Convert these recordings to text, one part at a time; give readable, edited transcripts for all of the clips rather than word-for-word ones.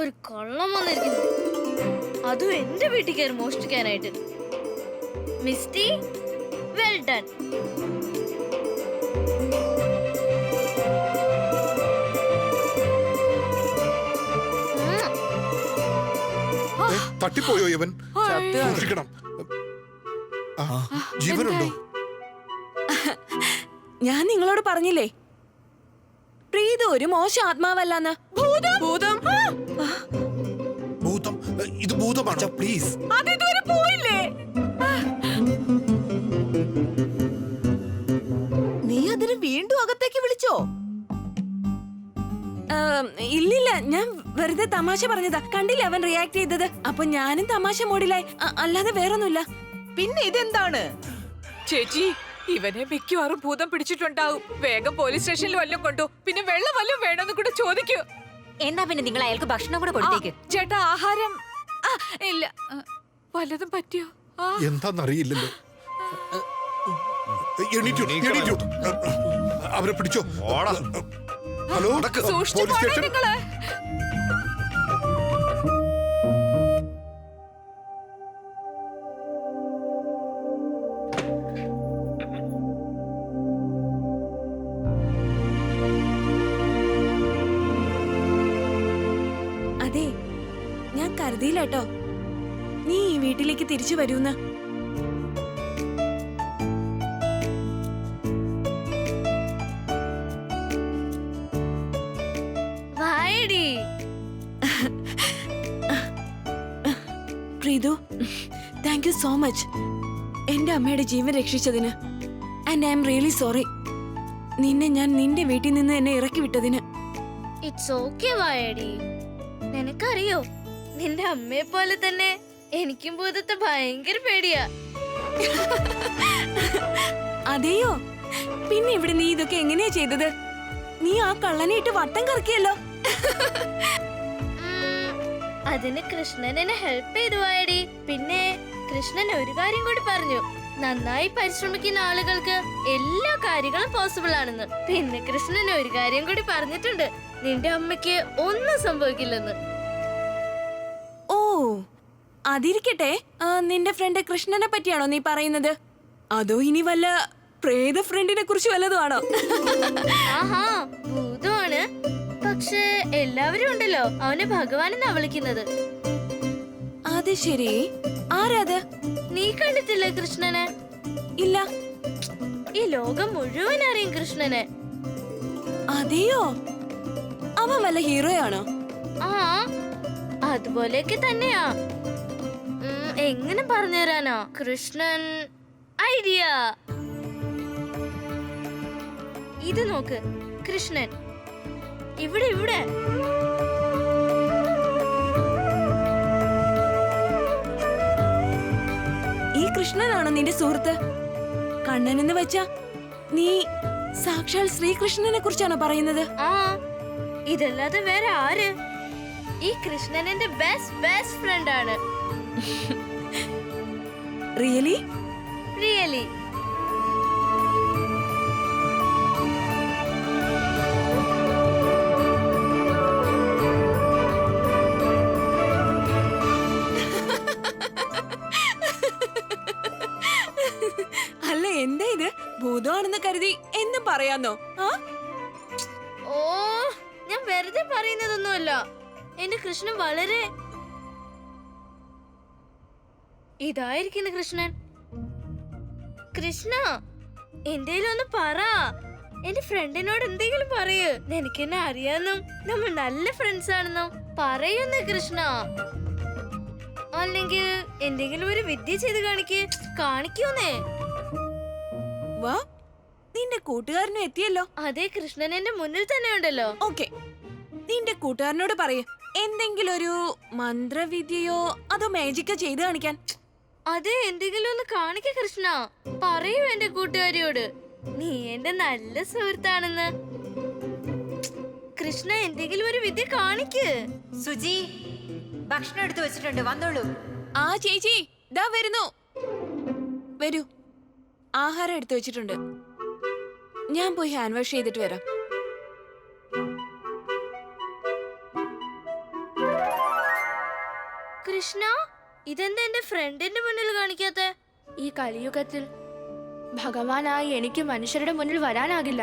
ഒരു കള്ളം വന്നിരിക്കുന്നു, അതും എന്റെ വീട്ടിൽ കയറി മോഷ്ടിക്കാനായിട്ട്. Misty, well done. തട്ടിപ്പോയോ ഇവൻ? സൂക്ഷിക്കണം. ജീവനുണ്ടോ? ഞാൻ നിങ്ങളോട് പറഞ്ഞില്ലേ പ്രീത ഒരു മോശം ആത്മാവല്ലെന്ന്. ഭൂതം ഭൂതം? ഇത് ഭൂതമാണോ? പ്ലീസ്. അതിതുവരെ പോയില്ലേ? നീ അതിന് വീണ്ടും അകത്തേക്ക് വിളിച്ചോ? ഇല്ലില്ല, ഞാൻ വെറുതെ തമാശ പറഞ്ഞതാ. കണ്ടില്ല അവൻ റിയാക്ട് ചെയ്തത്? അപ്പൊ ഞാനും തമാശ മൂടിലായി, അല്ലാതെ വേറൊന്നുമില്ല. പിന്നെ ഇതെന്താണ്? ചേച്ചി, ഇവനെ മിക്കവാറും ഭൂതം പിടിച്ചിട്ടുണ്ടാവും. വേഗം പോലീസ് സ്റ്റേഷനിൽ വല്ലതും കൊണ്ടു. പിന്നെ വെള്ളം വല്ലതും വേണമെന്ന് കൂടെ ചോദിക്കൂ. എന്നാ പിന്നെ നിങ്ങൾ അയാൾക്ക് ഭക്ഷണം കൂടെ കൊടുത്തേക്ക്. ചേട്ടാ, ആഹാരം ഇല്ല. വല്ലതും പറ്റിയോ? എന്താന്നറിയില്ലല്ലോ. എണീറ്റു. അവരെ പിടിച്ചോ. ഹലോ, സൂക്ഷിച്ചു പോലീസ് പോണേ സ്റ്റേഷൻ. നിങ്ങള്. അതെ, ഞാൻ കരുതിയില്ലേട്ടോ നീ ഈ വീട്ടിലേക്ക് തിരിച്ചു വരൂന്ന്. വായടി. Preethu, thank you so much എന്റെ അമ്മയുടെ ജീവൻ രക്ഷിച്ചതിന്. And I am really sorry നിന്നെ ഞാൻ നിന്റെ വീട്ടിൽ നിന്ന് എന്നെ ഇറക്കി വിട്ടതിന്. It's okay വായടി. നിനക്കറിയോ, നിന്റെ അമ്മയെ പോലെ തന്നെ എനിക്കും ഭൂതത്തെ ഭയങ്കര പേടിയാ. അതെയോ? പിന്നെ ഇവിടെ നീ ഇതൊക്കെ എങ്ങനെയാ ചെയ്തത്? നീ ആ കള്ളനെ ഇട്ട് വട്ടം കറക്കിയല്ലോ. അതിന് കൃഷ്ണൻ എന്നെ ഹെൽപ്പ് ചെയ്തു വായടി. പിന്നെ കൃഷ്ണൻ ഒരു കാര്യം കൂടി പറഞ്ഞു, നന്നായി പരിശ്രമിക്കുന്ന ആളുകൾക്ക് എല്ലാ കാര്യങ്ങളും പോസിബിൾ ആണെന്ന്. പിന്നെ കൃഷ്ണൻ ഒരു കാര്യം കൂടി പറഞ്ഞിട്ടുണ്ട്, നിന്റെ അമ്മയ്ക്ക് ഒന്നും സംഭവിക്കില്ലെന്ന്. ഓ, അതിരിക്കട്ടെ. നിന്റെ ഫ്രണ്ട് കൃഷ്ണനെ പറ്റിയാണോ നീ പറയുന്നത്? അതോ ഇനി വല്ല പ്രേത ഫ്രണ്ടിനെ കുറിച്ച് വല്ലതും ആണോ? ആഹാ, ഭൂതമാണ്. പക്ഷെ എല്ലാവരും ഉണ്ടല്ലോ അവനെ ഭഗവാൻ എന്നാ വിളിക്കുന്നത്. അത് ശരി. ആരാത്? നീ കണ്ടിട്ടില്ലേ കൃഷ്ണനെ? ഇല്ല. ഈ ലോകം മുഴുവൻ അറിയും കൃഷ്ണനെ. അതെയോ? അവൻ വല്ല ഹീറോയാണോ? ആ, അതുപോലെയൊക്കെ തന്നെയാ. എങ്ങനെ പറഞ്ഞുതരാനോ? കൃഷ്ണൻ ഐഡിയ. ഇത് നോക്ക്, കൃഷ്ണൻ ഇവിടെ ഇവിടെ. ഈ കൃഷ്ണനാണോ നിന്റെ സുഹൃത്ത്? കണ്ണൻ എന്ന് വെച്ചാ നീ സാക്ഷാൽ ശ്രീകൃഷ്ണനെ കുറിച്ചാണോ പറയുന്നത്? ആ, ഇതല്ലാതെ വേറെ ആര്? ഈ കൃഷ്ണൻ എന്റെ ബെസ്റ്റ് ഫ്രണ്ട് ആണ്. റിയലി? റിയലി. അല്ല, എന്താ ഇത്? ഭൂതമാണെന്ന് കരുതി എന്നും പറയാന്നോ? ഓ, ഞാൻ വെറുതെ പറയുന്നതൊന്നുമല്ല. എന്റെ കൃഷ്ണൻ വളരെ ഇതായിരിക്കുന്നു. കൃഷ്ണൻ, കൃഷ്ണ എന്തേലും പറ. എന്റെ ഫ്രണ്ടിനോട് എന്തെങ്കിലും പറയൂ. നിനക്ക് എന്നെ അറിയാന്നും നമ്മൾ നല്ല ഫ്രണ്ട്സ് ആണെന്നും പറയുന്നേ കൃഷ്ണ. അല്ലെങ്കിൽ എന്തെങ്കിലും ഒരു വിദ്യ ചെയ്ത് കാണിക്കൂന്നേ. വാ, നിന്റെ കൂട്ടുകാരനും എത്തിയല്ലോ. അതെ, കൃഷ്ണൻ എന്റെ മുന്നിൽ തന്നെ ഉണ്ടല്ലോ. ഓക്കെ, നിന്റെ കൂട്ടുകാരനോട് പറയൂ എന്തെങ്കിലും ഒരു മന്ത്രവിദ്യയോ അതോ മാജിക്കോ ചെയ്ത് കാണിക്കാൻ. അതെ, എന്തെങ്കിലും ഒന്ന് കാണിക്ക കൃഷ്ണ. പറയൂ എന്റെ കൂട്ടുകാരിയോട്, നീ എന്റെ നല്ല സുഹൃത്താണെന്ന്. കൃഷ്ണ, എന്തെങ്കിലും ഒരു വിദ്യ കാണിക്ക്. സുജി, ഭക്ഷണം എടുത്തു വെച്ചിട്ടുണ്ട്, വന്നോളൂ. ആ ചേച്ചി, ദാ വരുന്നു. വരൂ, ആഹാരം എടുത്തു വെച്ചിട്ടുണ്ട്. ഞാൻ പോയി ഹാൻഡ് വാഷ് ചെയ്തിട്ട് വരാം. കൃഷ്ണ, ഇതെന്താ എന്റെ ഫ്രണ്ടിന്റെ മുന്നിൽ കാണിക്കാത്തെ? ഈ കലിയുഗത്തിൽ ഭഗവാനായി എനിക്ക് മനുഷ്യരുടെ മുന്നിൽ വരാനാകില്ല.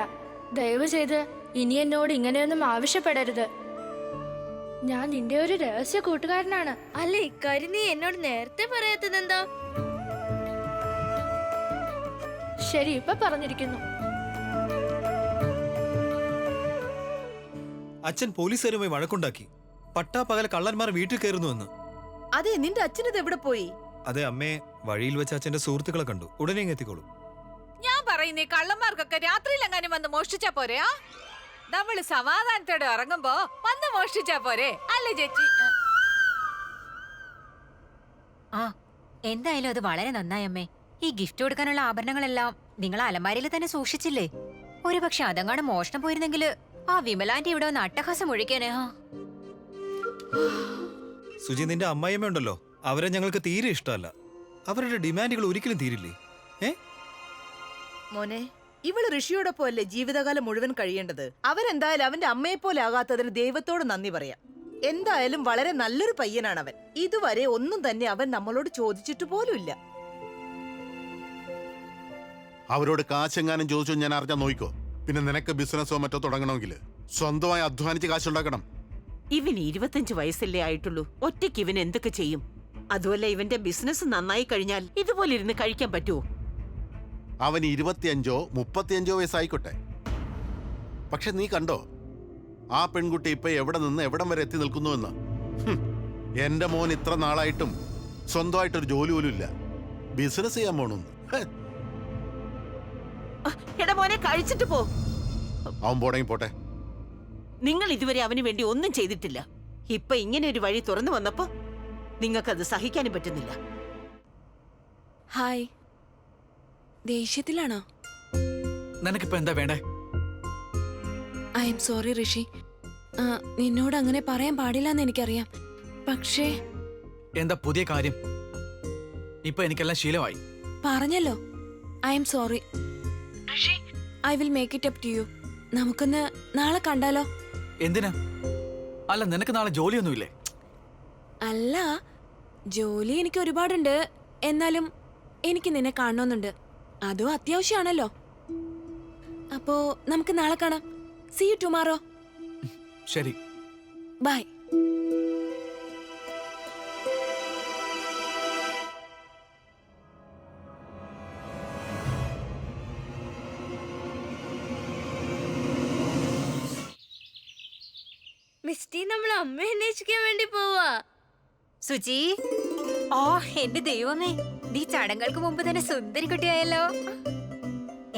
ദയവ് ചെയ്ത് ഇനി എന്നോട് ഇങ്ങനെയൊന്നും ആവശ്യപ്പെടരുത്. ഞാൻ നിന്റെ ഒരു രഹസ്യ കൂട്ടുകാരനാണ്. അല്ല, ഇക്കാര്യം നീ എന്നോട് നേരത്തെ പറയാത്തതെന്താ? ശരി, ഇപ്പൊ പറഞ്ഞിരിക്കുന്നു. അച്ഛൻ പോലീസുകാരുമായി വഴക്കുണ്ടാക്കി. പട്ടാപ്പകൽ കള്ളന്മാർ വീട്ടിൽ കയറുന്നു എന്ന്. അതെ, നിന്റെ അച്ഛനത് എവിടെ പോയി? അതെ അമ്മേ, വഴിയിൽ വെച്ച് അച്ഛന്റെ സുഹൃത്തുക്കളെ കണ്ടു. ഉടനെ ഇങ്ങ് എത്തിക്കോളൂ. ഞാൻ പറയുന്നേ കള്ളന്മാർക്കൊക്കെ രാത്രിയിൽ എങ്ങാനും വന്ന് മോഷ്ടിച്ചാ പോരെ? നമ്മള് സമാധാനത്തോടെ ഇറങ്ങുമ്പോ വന്ന് മോഷ്ടിച്ചാ പോരെ? അല്ലേ ചേച്ചി? ആ എന്തായാലും അത് വളരെ നന്നായി അമ്മേ. ഈ ഗിഫ്റ്റ് കൊടുക്കാനുള്ള ആഭരണങ്ങളെല്ലാം നിങ്ങൾ അലമാരയിൽ തന്നെ സൂക്ഷിച്ചില്ലേ? ഒരുപക്ഷെ അതങ്ങാണ് മോഷണം പോയിരുന്നെങ്കിൽ ആ വിമലാന്റെ ഇവിടെ വന്ന് അട്ടഹാസം ഒഴിക്കാനേ. സുജി, നിന്റെ അമ്മായിയമ്മ ഉണ്ടല്ലോ, അവരെ ഞങ്ങൾക്ക് തീരെ ഇഷ്ടമല്ല. അവരുടെ ഡിമാൻഡുകൾ ഒരിക്കലും തീരില്ലേ? മോനെ, ഇവള് ഋഷിയോടൊപ്പം അല്ലേ ജീവിതകാലം മുഴുവൻ കഴിയേണ്ടത്. അവരെന്തായാലും അവന്റെ അമ്മയെ പോലെ ആകാത്തതിന് ദൈവത്തോട് നന്ദി പറയാം. എന്തായാലും വളരെ നല്ലൊരു പയ്യനാണ് അവൻ. ഇതുവരെ ഒന്നും തന്നെ അവൻ നമ്മളോട് ചോദിച്ചിട്ട് പോലുമില്ല. അവരോട് കാശെങ്ങാനും ചോദിച്ചു ഞാൻ അറിഞ്ഞാൽ നോയിക്കോ. പിന്നെ നിനക്ക് ബിസിനസ്സോ മറ്റോ തുടങ്ങണമെങ്കിൽ സ്വന്തമായി അധ്വാനിച്ച് കാശുണ്ടാക്കണം. ഇവന് 25 വയസ്സല്ലേ ആയിട്ടുള്ളൂ. ഒറ്റയ്ക്ക് ഇവൻ എന്തൊക്കെ ചെയ്യും? അതുമല്ല, ഇവന്റെ ബിസിനസ് നന്നായി കഴിഞ്ഞാൽ ഇതുപോലെ ഇരുന്ന് കഴിക്കാൻ പറ്റുമോ? അവന് 25ഓ 35ഓ വയസ്സായിക്കോട്ടെ. പക്ഷെ നീ കണ്ടോ ആ പെൺകുട്ടി ഇപ്പൊ എവിടെ നിന്ന് എവിടം വരെ എത്തി നിൽക്കുന്നുവെന്ന്? എന്റെ മോൻ ഇത്ര നാളായിട്ടും സ്വന്തമായിട്ടൊരു ജോലി പോലും ഇല്ല. ബിസിനസ് ചെയ്യാൻ പോണെന്ന്. എടാ മോനെ, കഴിച്ചിട്ട് പോ. അവൻ പോടെങ്കിൽ പോട്ടെ. നിങ്ങൾ ഇതുവരെ അവന് വേണ്ടി ഒന്നും ചെയ്തിട്ടില്ല. ഇപ്പൊ ഇങ്ങനെ ഒരു വഴി തുറന്നു വന്നപ്പോ നിങ്ങൾക്കത് സഹിക്കാനും പറ്റുന്നില്ല. ഹായ്, ദേഷ്യത്തിലാണോ? നിനക്കിപ്പോ എന്താ വേണ്ടേ? ഐ എം സോറി ഋഷി. നിന്നോട് അങ്ങനെ പറയാൻ പാടില്ലെന്ന് എനിക്കറിയാം. പക്ഷേ എന്താ പുതിയ കാര്യം? ഇപ്പൊ എനിക്കെല്ലാം ശീലമായി. പറഞ്ഞല്ലോ, I am sorry Rishi. I will make it up to you. നമുക്കൊന്ന് നാളെ കണ്ടാലോ? എന്തിനാ? അല്ല, നിനക്ക് നാളെ ജോലിയൊന്നുമില്ലേ? അല്ല, ജോലി എനിക്ക് ഒരുപാടുണ്ട്. എന്നാലും എനിക്ക് നിന്നെ കാണണമെന്നുണ്ട്. അതും അത്യാവശ്യമാണല്ലോ. അപ്പോ നമുക്ക് നാളെ കാണാം. See you tomorrow. ശരി, ബൈ. മിസ്റ്റി, നമ്മൾ അമ്മയെ അന്വേഷിക്കാൻ വേണ്ടി പോവാ. സുചി, ഓ എന്റെ ദൈവമേ, നീ ചടങ്ങുകൾക്ക് മുമ്പ് തന്നെ സുന്ദരി കുട്ടിയായല്ലോ.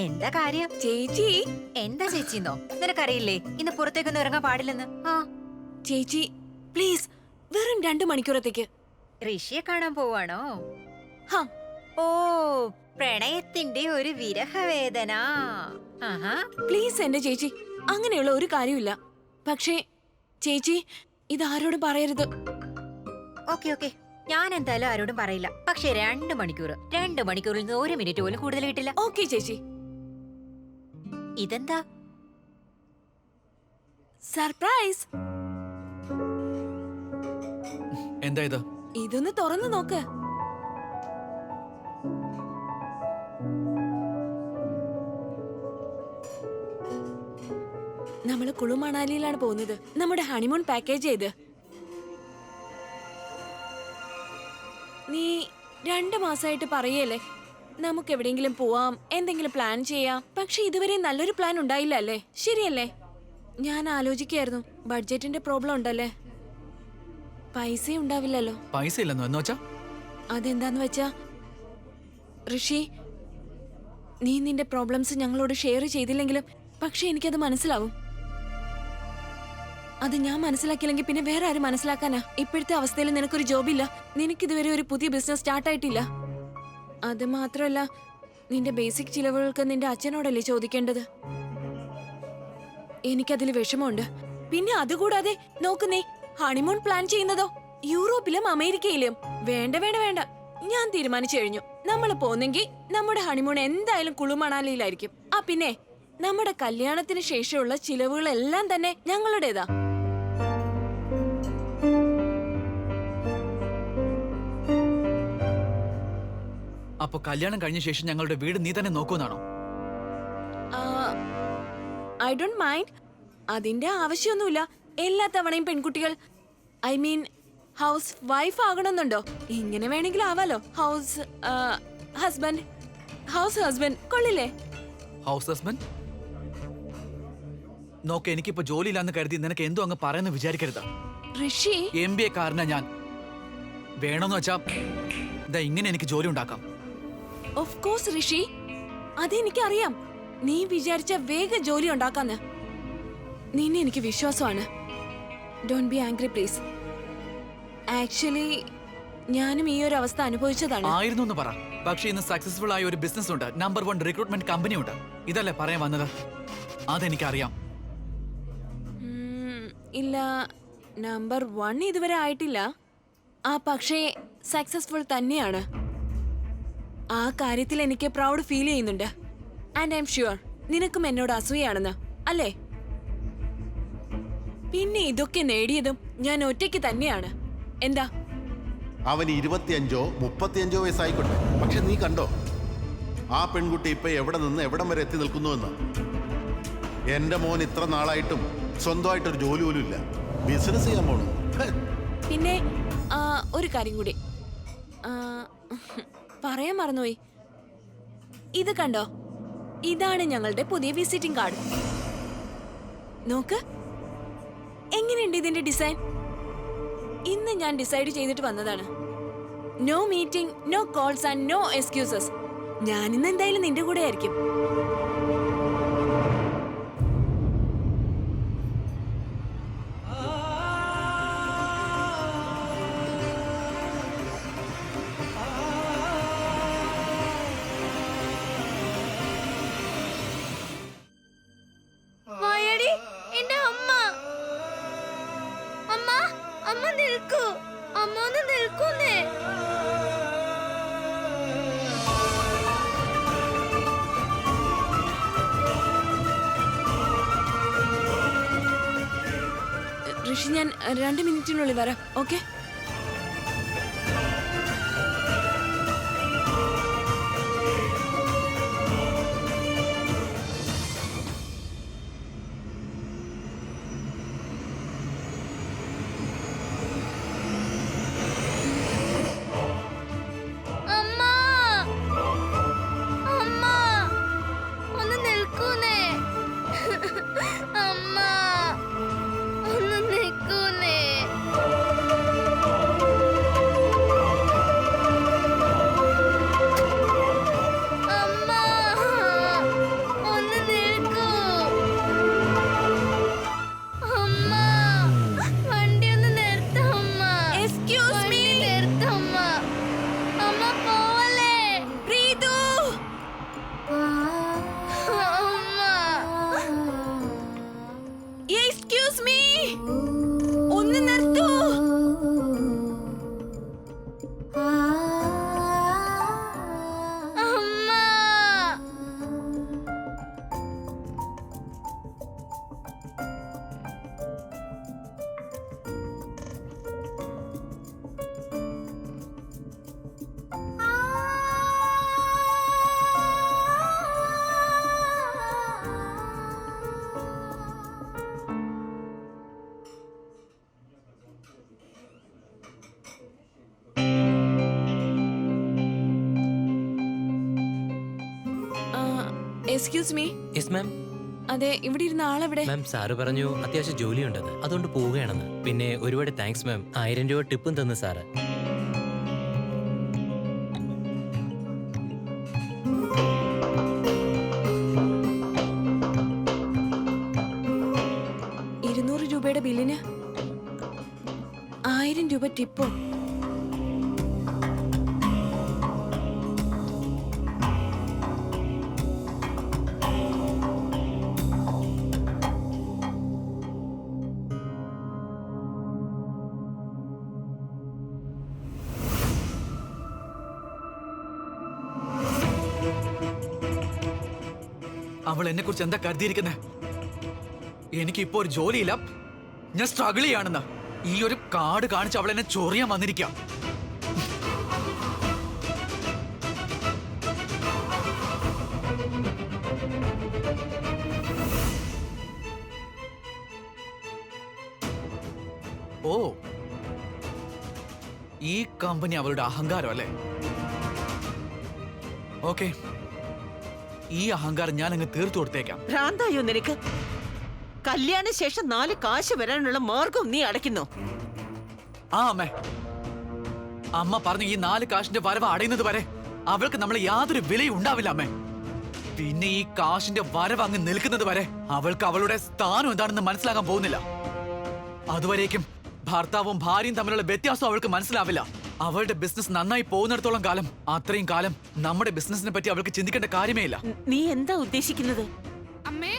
എന്താ കാര്യം? ചേച്ചി. എന്താ ചേച്ചിന്നോ? നിനക്കറിയില്ലേ ഇന്ന് പുറത്തേക്കൊന്നും ഇറങ്ങാൻ പാടില്ലെന്ന്? ചേച്ചി പ്ലീസ്, വെറും 2 മണിക്കൂറത്തേക്ക്. ഋഷിയെ കാണാൻ പോവാണോ? ഓ, പ്രണയത്തിന്റെ ഒരു വിരഹവേദന. പ്ലീസ് എന്റെ ചേച്ചി, അങ്ങനെയുള്ള ഒരു കാര്യമില്ല. പക്ഷേ ചേച്ചി, ഇതാരോടും പറയരുത്. ഓക്കെ ഓക്കെ, ഞാൻ എന്തായാലും ആരോടും പറയില്ല. പക്ഷെ 2 മണിക്കൂർ, 2 മണിക്കൂറിൽ നിന്ന് 1 മിനിറ്റ് പോലും കൂടുതൽ കിട്ടില്ല. ഓക്കെ ചേച്ചി. ഇതെന്താ? സർപ്രൈസ്. എന്താ ഇത്? ഇതൊന്ന് തുറന്നു നോക്ക്. നമ്മള് കുളു മണാലിയിലാണ് പോകുന്നത്. നമ്മുടെ ഹണിമൂൺ പാക്കേജ് ചെയ്ത്. നീ 2 മാസമായിട്ട് പറയല്ലേ നമുക്ക് എവിടെയെങ്കിലും പോവാം, എന്തെങ്കിലും പ്ലാൻ ചെയ്യാം. പക്ഷെ ഇതുവരെ നല്ലൊരു പ്ലാൻ ഉണ്ടായില്ല അല്ലേ? ശരിയല്ലേ? ഞാൻ ആലോചിക്കായിരുന്നു, ബഡ്ജറ്റിന്റെ പ്രോബ്ലം ഉണ്ടല്ലേ? പൈസ ഉണ്ടാവില്ലല്ലോ. പൈസ ഇല്ലെന്നോ? എന്ന് വെച്ചാ? അതെന്താന്ന് വെച്ചാ ഋഷി, നീ നിന്റെ പ്രോബ്ലംസ് ഞങ്ങളോട് ഷെയർ ചെയ്തില്ലെങ്കിലും പക്ഷെ എനിക്കത് മനസ്സിലാവും. അത് ഞാൻ മനസ്സിലാക്കിയില്ലെങ്കിൽ പിന്നെ വേറെ ആരും മനസ്സിലാക്കാനാ? ഇപ്പോഴത്തെ അവസ്ഥയിൽ നിനക്കൊരു ജോബില്ല, നിനക്കിതുവരെ ഒരു പുതിയ ബിസിനസ് സ്റ്റാർട്ടായിട്ടില്ല. അത് മാത്രമല്ല, നിന്റെ ബേസിക് ചിലവുകൾക്ക് നിന്റെ അച്ഛനോടല്ലേ ചോദിക്കേണ്ടത്. എനിക്കതിൽ വിഷമമുണ്ട്. പിന്നെ അതുകൂടാതെ നോക്കുന്നേ, ഹണിമൂൺ പ്ലാൻ ചെയ്യുന്നതോ യൂറോപ്പിലും അമേരിക്കയിലും. വേണ്ട വേണ്ട വേണ്ട, ഞാൻ തീരുമാനിച്ചു കഴിഞ്ഞു. നമ്മൾ പോന്നെങ്കിൽ നമ്മുടെ ഹണിമൂൺ എന്തായാലും കുളു മണാലിയിലായിരിക്കും. പിന്നെ നമ്മുടെ കല്യാണത്തിന് ശേഷമുള്ള ചിലവുകളെല്ലാം തന്നെ ഞങ്ങളുടേതാ. അപ്പൊ കല്യാണം കഴിഞ്ഞ ശേഷം ഞങ്ങളുടെ വീട് നീ തന്നെ നോക്കുമെന്നാണോ? I don't mind. അതിന്റെ ആവശ്യമൊന്നുമില്ല. എല്ലാ തവണയും പെൺകുട്ടികൾ ഐ മീൻ ഹൗസ് വൈഫ് ആകണമെന്നുണ്ടോ? ഇങ്ങനെ വേണമെങ്കിൽ ആവാലോ. ഹൗസ് ഹസ്ബൻഡ് കൊള്ളില്ലേ? ഹൗസ് ഹസ്ബൻഡ് നോക്ക്, എനിക്കിപ്പോ ജോലിയില്ലാന്ന് കരുതി നിനക്ക് എന്തോ അങ്ങ് പറയുന്നു വിചാരിക്കരുത്. ഋഷി, MBA കാരനാ ഞാൻ. വേണമെന്ന് വെച്ചാ ഇതാ ഇങ്ങനെ എനിക്ക് ജോലി ഉണ്ടാക്കാം. ഓഫ് കോഴ്സ് ഋഷി, അതെനിക്കറിയാം. നീ വിചാരിച്ച വേഗം ജോലി ഉണ്ടാക്കാന്ന്. നിന്നെ എനിക്ക് വിശ്വാസമാണ്. Don't be angry please. Actually ഞാനും ഈ ഒരു അവസ്ഥ അനുഭവിച്ചതാണ്. ആയിരുന്നു എന്ന് പറ. പക്ഷെ ഇന്ന് സക്സസ്ഫുൾ ആയ ഒരു ബിസിനസ് ഉണ്ട്, നമ്പർ 1 റിക്രൂട്ട്മെന്റ് കമ്പനി ഉണ്ട്. ഇതല്ലേ പറയാൻ വന്നത്? അതെനിക്കറിയാം. ഇല്ല, നമ്പർ 1 ഇതുവരെ ആയിട്ടില്ല. പക്ഷേ സക്സസ്ഫുൾ തന്നെയാണ്. ആ കാര്യത്തിൽ എനിക്ക് പ്രൗഡ് ഫീൽ ചെയ്യുന്നുണ്ട്. ആൻഡ് ഐ എം ഷുവർ നിനക്കും എന്നോട് അസൂയാണെന്ന്, അല്ലേ? പിന്നെ ഇതൊക്കെ നേടിയതും ഞാൻ ഒറ്റയ്ക്ക് തന്നെയാണ്. എന്താ? അവന് 25 35 വയസ്സായിക്കോട്ടെ. പക്ഷെ നീ കണ്ടോ ആ പെൺകുട്ടി ഇപ്പൊ എവിടെ നിന്ന് എവിടം വരെ എത്തി നിൽക്കുന്നുവെന്ന്? എന്റെ മോൻ ഇത്ര നാളായിട്ടും സ്വന്തമായിട്ടൊരു ജോലി പോലും ഇല്ല. ബിസിനസ് ചെയ്യാൻ പോണു. പിന്നെ ഒരു കാര്യം കൂടി പറയാൻ മറന്നുപോയി. ഇത് കണ്ടോ, ഇതാണ് ഞങ്ങളുടെ പുതിയ വിസിറ്റിംഗ് കാർഡ്. നോക്ക്, എങ്ങനെയുണ്ട് ഇതിന്റെ ഡിസൈൻ? ഇന്ന് ഞാൻ ഡിസൈഡ് ചെയ്തിട്ട് വന്നതാണ്. No meeting, no calls and no excuses. ഞാൻ ഇന്ന് എന്തായാലും നിന്റെ കൂടെ ആയിരിക്കും. വായടി, എന്റെ അമ്മ. അമ്മ, അമ്മ നിൽക്കൂ. അമ്മ ഒന്ന് നിൽക്കുന്നേ. ഋഷി, ഞാൻ 2 മിനിറ്റിനുള്ളിൽ വരാം. ഓക്കെ? അമ്മ, അമ്മ ഒന്ന് നിൽക്കുന്നേ. അമ്മ ഒന്ന് നിൽക്കുന്നേ. അമ്മ ഒന്ന് നിൽക്കൂ. അമ്മ, വണ്ടി ഒന്ന് നിർത്തമ്മ. Excuse me. നിർത്തമ്മ. അമ്മ പോവല്ലേ. പ്രീതു, എക്സ്ക്യൂസ് മീ, ഒന്ന് നിർത്തൂ. അമ്മ. Excuse me. Yes ma'am. അതെ, ഇവിടെ ഇരുന്ന ആളെവിടെ? മാം, സാറ് പറഞ്ഞു അത്യാവശ്യം ജോലിയുണ്ടെന്ന്, അതുകൊണ്ട് പോവുകയാണെന്ന്. പിന്നെ ഒരുപാട് താങ്ക്സ് മാം. 1000 രൂപ ടിപ്പും തന്നു സാറ്. രൂപയുടെ ബില്ലിന് 1000 രൂപ ടിപ്പോ? അവൾ എന്നെ കുറിച്ച് എന്താ കരുതിയിരിക്കുന്നത്? എനിക്കിപ്പോ ഒരു ജോലിയില്ല, ഞാൻ സ്ട്രഗിൾ ചെയ്യാണെന്ന്. ഈ ഒരു കാർഡ് കാണിച്ച് അവൾ എന്നെ ചൊറിയാൻ വന്നിരിക്കാം. ഓ, ഈ കമ്പനി അവളുടെ അഹങ്കാരം അല്ലേ? ഓക്കെ, ഈ അഹങ്കാരം ഞാൻ അങ്ങ് തീർത്തു കൊടുത്തേക്കാം. ഭ്രാന്തായോ നിനക്ക്? കല്യാണ ശേഷം 4 കാശ് വരാനുള്ള മാർഗം നീ അടയ്ക്കുന്നു. ആ അമ്മേ, അമ്മ പറഞ്ഞു ഈ 4 കാശിന്റെ വരവ് അടയുന്നത് വരെ അവൾക്ക് നമ്മൾ യാതൊരു വിലയും ഉണ്ടാവില്ല അമ്മേ. പിന്നെ ഈ കാശിന്റെ വരവ് അങ്ങ് നിൽക്കുന്നത് വരെ അവൾക്ക് അവളുടെ സ്ഥാനം എന്താണെന്ന് മനസ്സിലാക്കാൻ പോകുന്നില്ല. അതുവരേക്കും ഭർത്താവും ഭാര്യയും തമ്മിലുള്ള വ്യത്യാസം അവൾക്ക് മനസ്സിലാവില്ല. അവളുടെ ബിസിനസ് നന്നായി പോകുന്നിടത്തോളം കാലം, അത്രയും കാലം നമ്മുടെ ബിസിനസിനെ പറ്റി അവൾക്ക് ചിന്തിക്കേണ്ട കാര്യമേ ഇല്ല. നീ എന്താ ഉദ്ദേശിക്കുന്നത്? അമ്മേ,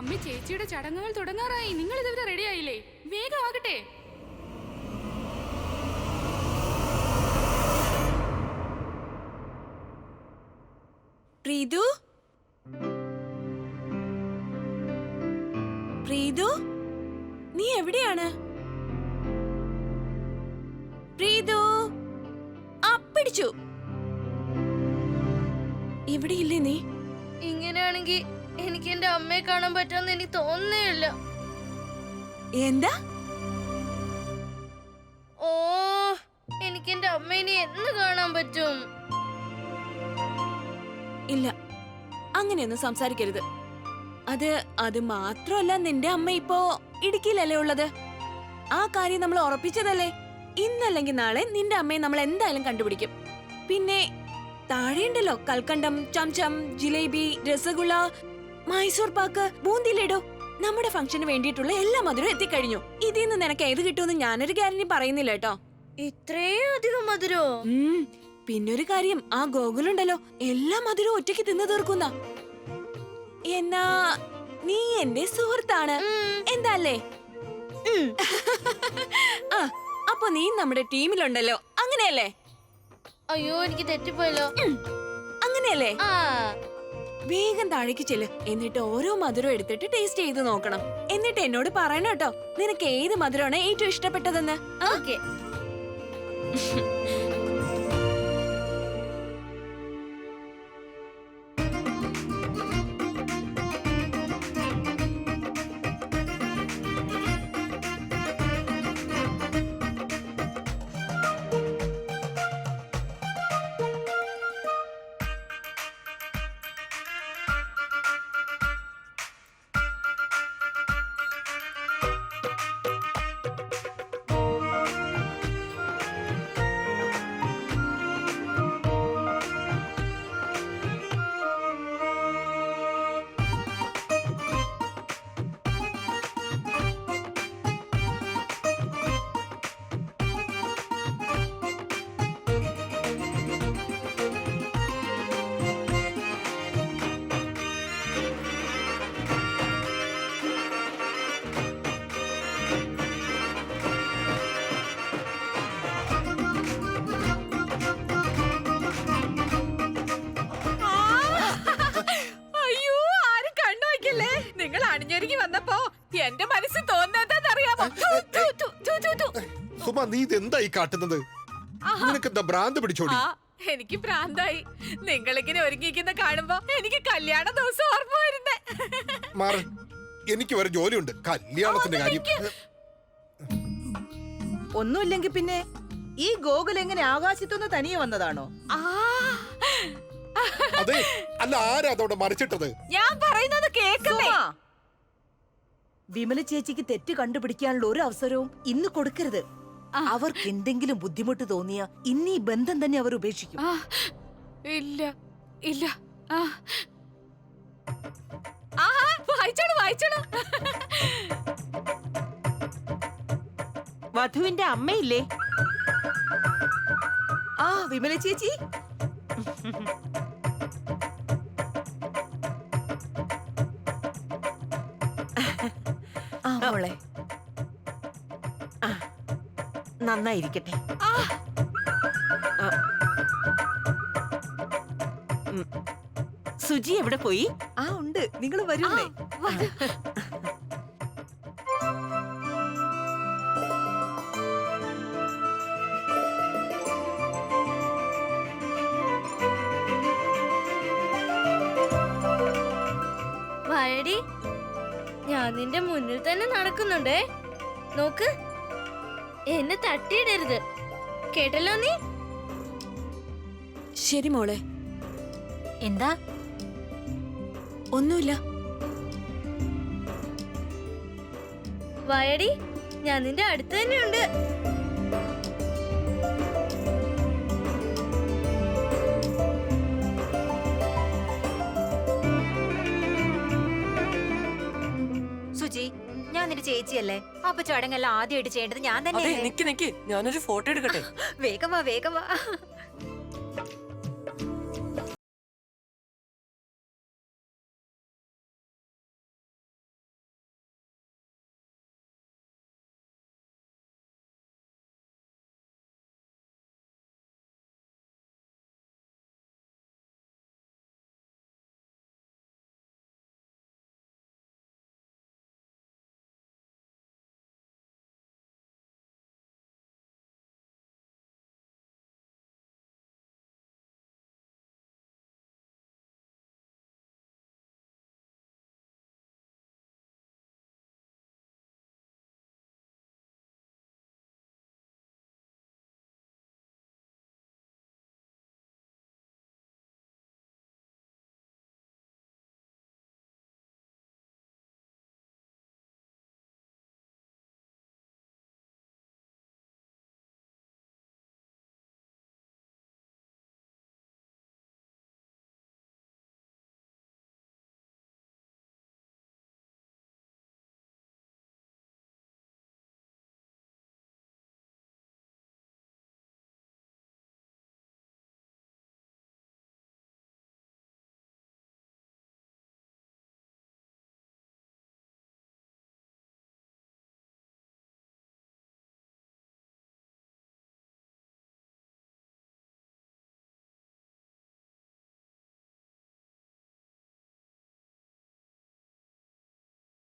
അമ്മ ചേച്ചിയുടെ ചടങ്ങുകൾ തുടങ്ങാറായി. നിങ്ങൾ ഇതുവരെ റെഡി ആയില്ലേ? വേഗം ആകട്ടെ. പ്രീതു, പ്രീതു, നീ എവിടെയാണ്? പ്രീതു, പിടിച്ചു. ഇവിടെയില്ലേ നീ? ഇങ്ങനെയാണെങ്കിൽ എനിക്ക് എന്റെ അമ്മയെ കാണാൻ പറ്റുമെന്ന് എനിക്ക് തോന്നുന്നില്ല. എന്താ? ഓ, എനിക്ക് എന്റെ അമ്മേനെ എന്ന് കാണാൻ പറ്റും? ഇല്ല, അങ്ങനെയൊന്നും സംസാരിക്കരുത്. അത് മാത്രമല്ല, നിന്റെ അമ്മ ഇപ്പോ ഇടുക്കിയിലല്ലേ ഉള്ളത്? ആ കാര്യം നമ്മൾ ഉറപ്പിച്ചതല്ലേ? ഇന്നല്ലെങ്കിൽ നാളെ നിന്റെ അമ്മയെ നമ്മൾ എന്തായാലും കണ്ടുപിടിക്കും. പിന്നെ താഴെയുണ്ടല്ലോ കൽക്കണ്ടം, ചംചം, ജിലേബി, രസഗുള, മൈസൂർ പാക്ക്, ബൂന്തി ലഡു. നമ്മുടെ ഫംഗ്ഷന് വേണ്ടിയിട്ടുള്ള എല്ലാ മധുരവും എത്തിക്കഴിഞ്ഞു. ഇതിൽ നിന്ന് നിനക്ക് ഏത് കിട്ടുമെന്ന് ഞാനൊരു ഗ്യാരണ്ടി പറയുന്നില്ല കേട്ടോ. ഇത്രയും അധികം മധുരോ? പിന്നൊരു കാര്യം, ആ ഗോകുലുണ്ടല്ലോ എല്ലാ മധുരവും ഒറ്റയ്ക്ക് തിന്നു തീർക്കുന്ന. എന്നാ നീ എന്റെ സുഹൃത്താണ്, എന്താല്ലേ? അപ്പൊ നീ നമ്മുടെ ടീമിലുണ്ടല്ലോ, അങ്ങനെയല്ലേ? അയ്യോ, എനിക്ക് തെറ്റിപ്പോയല്ലോ. അങ്ങനെയല്ലേ? വേഗം താഴേക്ക് ചെല്ല്. എന്നിട്ട് ഓരോ മധുരം എടുത്തിട്ട് ടേസ്റ്റ് ചെയ്ത് നോക്കണം. എന്നിട്ട് എന്നോട് പറയണം കേട്ടോ, നിനക്ക് ഏത് മധുരമാണ് ഏറ്റവും ഇഷ്ടപ്പെട്ടതെന്ന്. ഓക്കേ. എന്റെ മനസ്സിൽ തോന്നുന്നറിയാമോ? സുമ, നീ ഇതെന്തായി കാട്ടുന്നത്? നിനക്കെന്താ ഭ്രാന്ത് പിടിച്ചോടി? എനിക്ക് ഭ്രാന്തായി. നിങ്ങളിങ്ങനെ ഒരുങ്ങിയിരിക്കുന്ന കാണുമ്പോ എനിക്ക് കല്യാണ ദിവസം ഓർമ്മ വരുന്നേ. മാറ്, എനിക്ക് വേറെ ജോലിയുണ്ട്. കല്യാണത്തിന്റെ കാര്യം ഒന്നുമില്ലെങ്കിൽ പിന്നെ ഈ ഗോകുൽ എങ്ങനെ ആകാശത്തുനിന്ന് തനിയെ വന്നതാണോ? അതെ, അല്ല ആരാ അതോടെ മറിച്ചിട്ടത്? ഞാൻ പറയുന്നത് കേൾക്കുന്നേ. വിമല ചേച്ചിക്ക് തെറ്റ് കണ്ടുപിടിക്കാനുള്ള ഒരു അവസരവും ഇന്ന് കൊടുക്കരുത്. അവർക്ക് എന്തെങ്കിലും ബുദ്ധിമുട്ട് തോന്നിയ ഇന്ന് ഈ ബന്ധം തന്നെ അവർ ഉപേക്ഷിക്കും. ഇല്ല ഇല്ല, വായിച്ചോളൂ വായിച്ചോളൂ. വധുവിന്റെ അമ്മയില്ലേ? വിമല ചേച്ചി, മോളെ നന്നായിരിക്കട്ടെ. സുജി എവിടെ പോയി? ഉണ്ട്, നിങ്ങൾ വരൂന്നേ. വായടി, ഞാൻ നിന്റെ മുന്നിൽ തന്നെ നടക്കുന്നുണ്ടേ. നോക്ക്, എന്നെ തട്ടിയിടരുത്, കേട്ടല്ലോ നീ? ശരി മോളെ. എന്താ? ഒന്നുമില്ല. വായടി, ഞാൻ നിന്റെ അടുത്ത് തന്നെയുണ്ട്. സുജി, ഞാൻ നിന്റെ ചേച്ചിയല്ലേ, അപ്പൊ ചടങ്ങെല്ലാം ആദ്യമായിട്ട് ചെയ്യേണ്ടത് ഞാൻ തന്നെ. നിക്ക് ഞാനൊരു ഫോട്ടോ എടുക്കട്ടെ. വേഗം വാ.